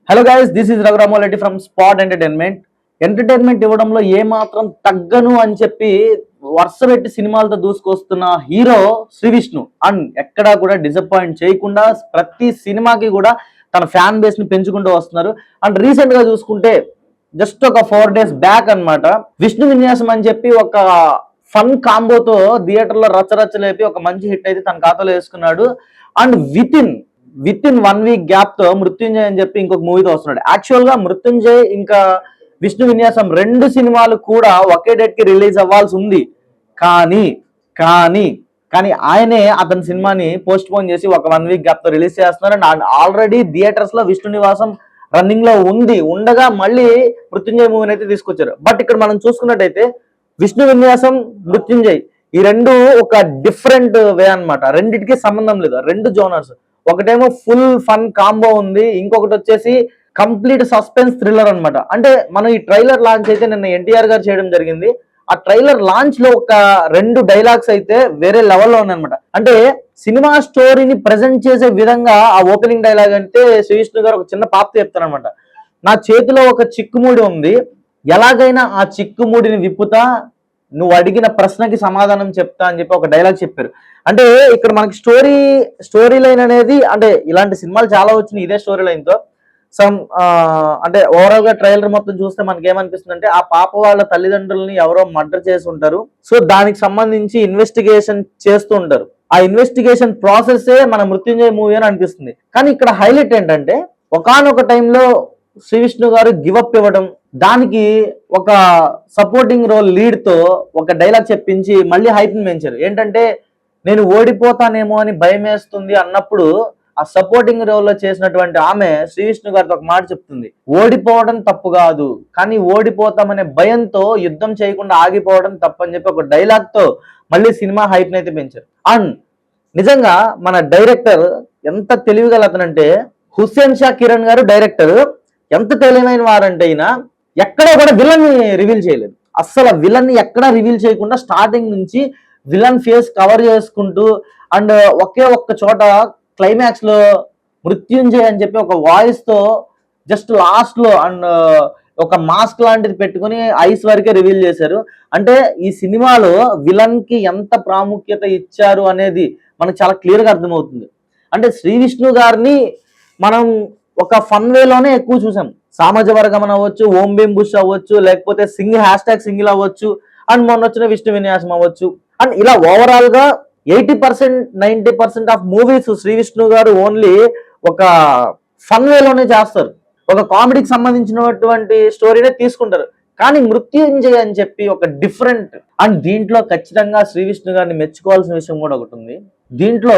Hello guys, this is Raghuramareddy from spot entertainment. Entertainment ఇవ్వడంలో ఏ మాత్రం తగ్గను అని చెప్పి వరుస పెట్టి సినిమాలతో దూసుకొస్తున్న హీరో శ్రీ విష్ణు. అండ్ ఎక్కడా కూడా డిసప్పాయింట్ చేయకుండా ప్రతి సినిమాకి కూడా తన ఫ్యాన్ బేస్ ని పెంచుకుంటూ వస్తున్నారు. అండ్ రీసెంట్ గా చూసుకుంటే జస్ట్ ఒక 4 days బ్యాక్ అన్నమాట, విష్ణు విన్యాసం అని చెప్పి ఒక ఫన్ కాంబోతో థియేటర్ లో రచ్చరచ్చలేపి ఒక మంచి హిట్ అయితే తన ఖాతాలో వేసుకున్నాడు. And with in 1 week gap తో మృత్యుంజయ్ అని చెప్పి ఇంకొక మూవీతో వస్తున్నాడు. యాక్చువల్ గా మృత్యుంజయ్ ఇంకా విష్ణు విన్యాసం 2 సినిమాలు కూడా ఒకే డేట్ కి రిలీజ్ అవ్వాల్సి ఉంది. కానీ కానీ కానీ ఆయనే అతని సినిమాని పోస్ట్ పోన్ చేసి ఒక 1 week గ్యాప్ తో రిలీజ్ చేస్తున్నారు. అండ్ ఆల్రెడీ థియేటర్స్ లో విష్ణు నివాసం రన్నింగ్ లో ఉండగా మళ్ళీ మృత్యుంజయ్ మూవీని అయితే తీసుకొచ్చారు. బట్ ఇక్కడ మనం చూసుకున్నట్టయితే విష్ణు విన్యాసం, మృత్యుంజయ్ ఈ రెండు ఒక డిఫరెంట్ వే అన్నమాట. రెండిటికి సంబంధం లేదు, 2 జోనర్స్. ఒకటేమో ఫుల్ ఫన్ కాంబో ఉంది, ఇంకొకటి వచ్చేసి కంప్లీట్ సస్పెన్స్ థ్రిల్లర్ అన్నమాట. అంటే మనం ఈ ట్రైలర్ లాంచ్ అయితే నిన్న ఎన్టీఆర్ గారు చేయడం జరిగింది. ఆ ట్రైలర్ లాంచ్ లో ఒక 2 డైలాగ్స్ అయితే వేరే లెవెల్లో ఉన్నాయన్నమాట. అంటే సినిమా స్టోరీని ప్రెజెంట్ చేసే విధంగా ఆ ఓపెనింగ్ డైలాగ్ అంటే శ్రీ విష్ణు గారు ఒక చిన్న పాపతో చెప్తారనమాట. నా చేతిలో ఒక చిక్కుముడి ఉంది, ఎలాగైనా ఆ చిక్కుముడిని విప్పుతా, నువ్వు అడిగిన ప్రశ్నకి సమాధానం చెప్తా అని చెప్పి ఒక డైలాగ్ చెప్పారు. అంటే ఇక్కడ మనకి స్టోరీ లైన్ అనేది, అంటే ఇలాంటి సినిమాలు చాలా వచ్చినాయి ఇదే స్టోరీ లైన్ తో. అంటే ఓవరాల్ గా ట్రైలర్ మొత్తం చూస్తే మనకి ఏమనిపిస్తుంది అంటే, ఆ పాప వాళ్ళ తల్లిదండ్రులని ఎవరో మర్డర్ చేసి ఉంటారు. సో దానికి సంబంధించి ఇన్వెస్టిగేషన్ చేస్తూ ఉంటారు. ఆ ఇన్వెస్టిగేషన్ ప్రాసెస్ మన మృత్యుంజయ మూవీ అని అనిపిస్తుంది. కానీ ఇక్కడ హైలైట్ ఏంటంటే, ఒకానొక టైంలో శ్రీ విష్ణు గారు గివప్ ఇవ్వడం, దానికి ఒక సపోర్టింగ్ రోల్ లీడ్ తో ఒక డైలాగ్ చెప్పించి మళ్ళీ హైప్ ని పెంచారు. ఏంటంటే, నేను ఓడిపోతానేమో అని భయం వేస్తుంది అన్నప్పుడు ఆ సపోర్టింగ్ రోల్ లో చేసినటువంటి ఆమె శ్రీ విష్ణు గారితో ఒక మాట చెప్తుంది, ఓడిపోవడం తప్పు కాదు, కానీ ఓడిపోతామనే భయంతో యుద్ధం చేయకుండా ఆగిపోవడం తప్పు అని చెప్పి ఒక డైలాగ్ తో మళ్ళీ సినిమా హైప్ ని అయితే పెంచారు. అండ్ నిజంగా మన డైరెక్టర్ ఎంత తెలివిగల అతనంటే, హుస్సేన్ షా కిరణ్ గారు డైరెక్టర్ ఎంత తెలివైన వారంటే, ఈయన ఎక్కడ కూడా విలన్ ని రివీల్ చేయలేదు. అస్సలు విలన్ ని ఎక్కడా రివీల్ చేయకుండా స్టార్టింగ్ నుంచి విలన్ ఫేస్ కవర్ చేసుకుంటూ, అండ్ ఒకే ఒక్క చోట క్లైమాక్స్ లో మృత్యుంజయ్ అని చెప్పి ఒక వాయిస్ తో జస్ట్ లాస్ట్ లో అండ్ ఒక మాస్క్ లాంటిది పెట్టుకుని ఐస్ వరకే రివీల్ చేశారు. అంటే ఈ సినిమాలో విలన్ కి ఎంత ప్రాముఖ్యత ఇచ్చారు అనేది మనకు చాలా క్లియర్ గా అర్థమవుతుంది. అంటే శ్రీ విష్ణు గారిని మనం ఒక ఫన్ వేలోనే ఎక్కువ చూసాం. సామాజ వర్గం అవ్వచ్చు, ఓం భీమ్ బుష్ అవ్వచ్చు, లేకపోతే #సింగిల్ అవ్వచ్చు, అండ్ మొన్న వచ్చిన విష్ణు విన్యాసం అవ్వచ్చు. అండ్ ఇలా ఓవరాల్ గా 80% 90% ఆఫ్ మూవీస్ శ్రీ విష్ణు గారు ఓన్లీ ఒక ఫన్ వేలోనే చేస్తారు. ఒక కామెడీకి సంబంధించినటువంటి స్టోరీనే తీసుకుంటారు. కానీ మృత్యుంజయ్ అని చెప్పి ఒక డిఫరెంట్, అండ్ దీంట్లో ఖచ్చితంగా శ్రీ విష్ణు గారిని మెచ్చుకోవాల్సిన విషయం కూడా ఒకటి ఉంది. దీంట్లో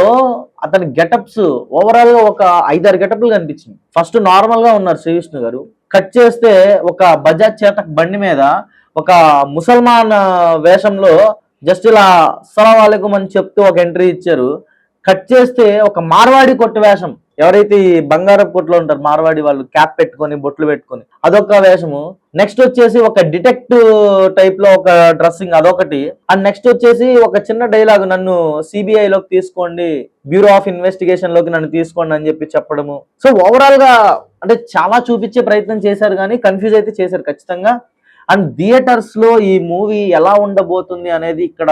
అతని గెటప్స్ ఓవరాల్ గా ఒక 5-6 గెటప్లు కనిపించింది. ఫస్ట్ నార్మల్ గా ఉన్నారు శ్రీ విష్ణు గారు, కట్ చేస్తే ఒక బజాజ్ చేతక్ బండి మీద ఒక ముసల్మాన్ వేషంలో జస్ట్ ఇలా అస్సలాం వాలేకుం అని చెప్తూ ఒక ఎంట్రీ ఇచ్చారు. కట్ చేస్తే ఒక మార్వాడి కొట్టు వేషం, ఎవరైతే ఈ బంగారపు కొట్లో ఉంటారు మార్వాడి వాళ్ళు, క్యాప్ పెట్టుకొని బొట్లు పెట్టుకొని, అదొక వేషము. నెక్స్ట్ వచ్చేసి ఒక డిటెక్టివ్ టైప్ లో ఒక డ్రెస్సింగ్, అదొకటి. అండ్ నెక్స్ట్ వచ్చేసి ఒక చిన్న డైలాగ్, నన్ను సిబిఐ లోకి తీసుకోండి, బ్యూరో ఆఫ్ ఇన్వెస్టిగేషన్ లోకి నన్ను తీసుకోండి అని చెప్పి చెప్పడము. సో ఓవరాల్ గా అంటే చాలా చూపించే ప్రయత్నం చేశారు, కానీ కన్ఫ్యూజ్ అయితే చేశారు ఖచ్చితంగా. అండ్ థియేటర్స్ లో ఈ మూవీ ఎలా ఉండబోతుంది అనేది ఇక్కడ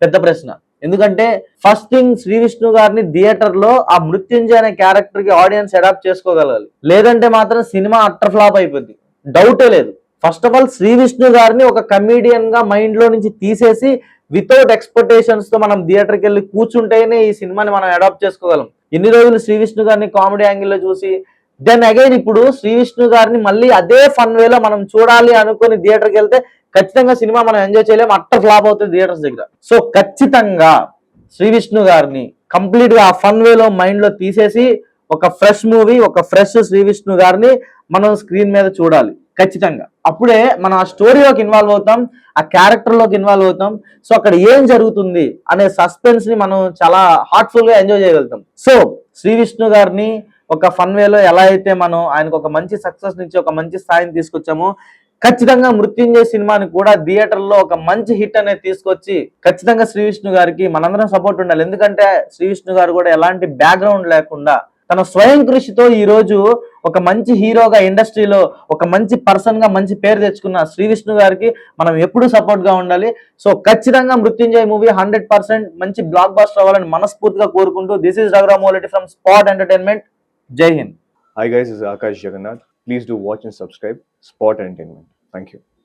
పెద్ద ప్రశ్న. ఎందుకంటే ఫస్ట్ థింగ్, శ్రీ విష్ణు గారిని థియేటర్ లో ఆ మృత్యుంజయ్ అనే క్యారెక్టర్ కి ఆడియన్స్ అడాప్ట్ చేసుకోగలగాలి. లేదంటే మాత్రం సినిమా అట్టర్ ఫ్లాప్ అయిపోద్ది, డౌటే లేదు. First of all Shri Vishnu గారిని ఒక కమీడియన్ గా మైండ్ లో నుంచి తీసేసి వితౌట్ ఎక్స్పెక్టేషన్స్ తో మనం థియేటర్కి వెళ్ళి కూర్చుంటేనే ఈ సినిమాని మనం అడాప్ట్ చేసుకోగలం. ఇన్ని రోజులు శ్రీ విష్ణు గారిని కామెడీ యాంగిల్లో చూసి, దెన్ అగైన్ ఇప్పుడు శ్రీ విష్ణు గారిని మళ్ళీ అదే ఫన్ వేలో మనం చూడాలి అనుకుని థియేటర్కి వెళ్తే ఖచ్చితంగా సినిమా మనం ఎంజాయ్ చేయలేము, అట్టర్ ఫ్లాప్ అవుతుంది థియేటర్స్ దగ్గర. సో ఖచ్చితంగా శ్రీ విష్ణు గారిని కంప్లీట్ గా ఆ ఫన్ వేలో మైండ్ లో తీసేసి ఒక ఫ్రెష్ మూవీ, ఒక ఫ్రెష్ శ్రీ విష్ణు గారిని మనం స్క్రీన్ మీద చూడాలి ఖచ్చితంగా. అప్పుడే మనం ఆ స్టోరీలోకి ఇన్వాల్వ్ అవుతాం, ఆ క్యారెక్టర్ లోకి ఇన్వాల్వ్ అవుతాం. సో అక్కడ ఏం జరుగుతుంది అనే సస్పెన్స్ ని మనం చాలా హార్ట్ఫుల్ గా ఎంజాయ్ చేయగలుగుతాం. సో శ్రీ విష్ణు గారిని ఒక ఫన్ వేలో ఎలా అయితే మనం ఆయనకు ఒక మంచి సక్సెస్ నుంచి ఒక మంచి స్థాయిని తీసుకొచ్చామో, ఖచ్చితంగా మృత్యుంజయ్ సినిమాని కూడా థియేటర్ లో ఒక మంచి హిట్ అనేది తీసుకొచ్చి ఖచ్చితంగా శ్రీ విష్ణు గారికి మనందరం సపోర్ట్ ఉండాలి. ఎందుకంటే శ్రీ విష్ణు గారు కూడా ఎలాంటి బ్యాక్గ్రౌండ్ లేకుండా తన స్వయం కృషితో ఈ రోజు ఒక మంచి హీరోగా ఇండస్ట్రీలో ఒక మంచి పర్సన్ గా మంచి పేరు తెచ్చుకున్న శ్రీ విష్ణు గారికి మనం ఎప్పుడూ సపోర్ట్ గా ఉండాలి. సో ఖచ్చితంగా మృత్యుంజయ్ మూవీ 100% మంచి బ్లాక్ బాస్టర్ అవ్వాలని మనస్ఫూర్తిగా కోరుకుంటూ this is Raghuramareddy from spot entertainment. Jai Hind. Hi guys, this is Akash Jagannath. Please do watch and subscribe Spot Entertainment. Thank you.